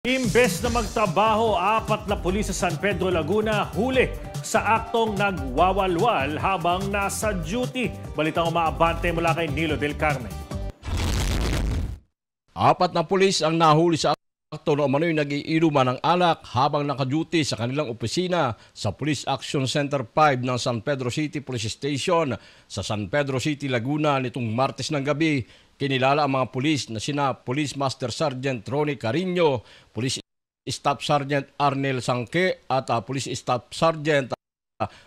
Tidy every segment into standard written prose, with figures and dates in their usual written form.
Imbes na magtrabaho, 4 na pulis sa San Pedro, Laguna huli sa aktong nagwawalwal habang nasa duty. Balitang umaabante mula kay Nilo del Carmen. 4 na pulis ang nahuli sa akto na umano'y nag-iinuman ng alak habang naka-duty sa kanilang opisina sa Police Action Center 5 ng San Pedro City Police Station sa San Pedro City, Laguna nitong Martes ng gabi. Kinilala ang mga pulis na sina Police Master Sergeant Ronnie Carino, Police Staff Sergeant Arnel Sangke at Police Staff Sergeant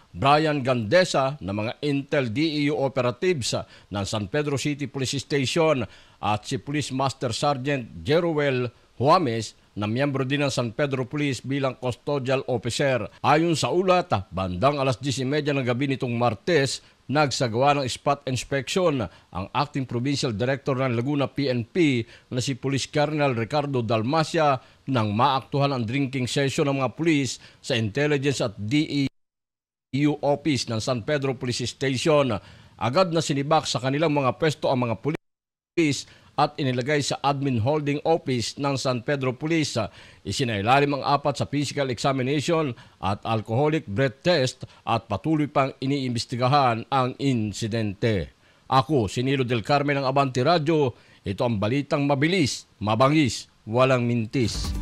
Brian Gandesa na mga Intel DEU operatives ng San Pedro City Police Station at si Police Master Sergeant Jeruel Juames na miyembro din ng San Pedro Police bilang custodial officer. Ayon sa ulat, bandang alas 10:30 ng gabi nitong Martes, nagsagawa ng spot inspection ang Acting Provincial Director ng Laguna PNP na si Police Colonel Ricardo Dalmacia nang maaktuhan ang drinking session ng mga pulis sa Intelligence at DEU Office ng San Pedro Police Station. Agad na sinibak sa kanilang mga pwesto ang mga pulis at inilagay sa Admin Holding Office ng San Pedro Police. Isinailalim ang 4 sa physical examination at alcoholic breath test at patuloy pang iniimbestigahan ang insidente. Ako, si Nilo del Carmen ng Abante Radio. Ito ang balitang mabilis, mabangis, walang mintis.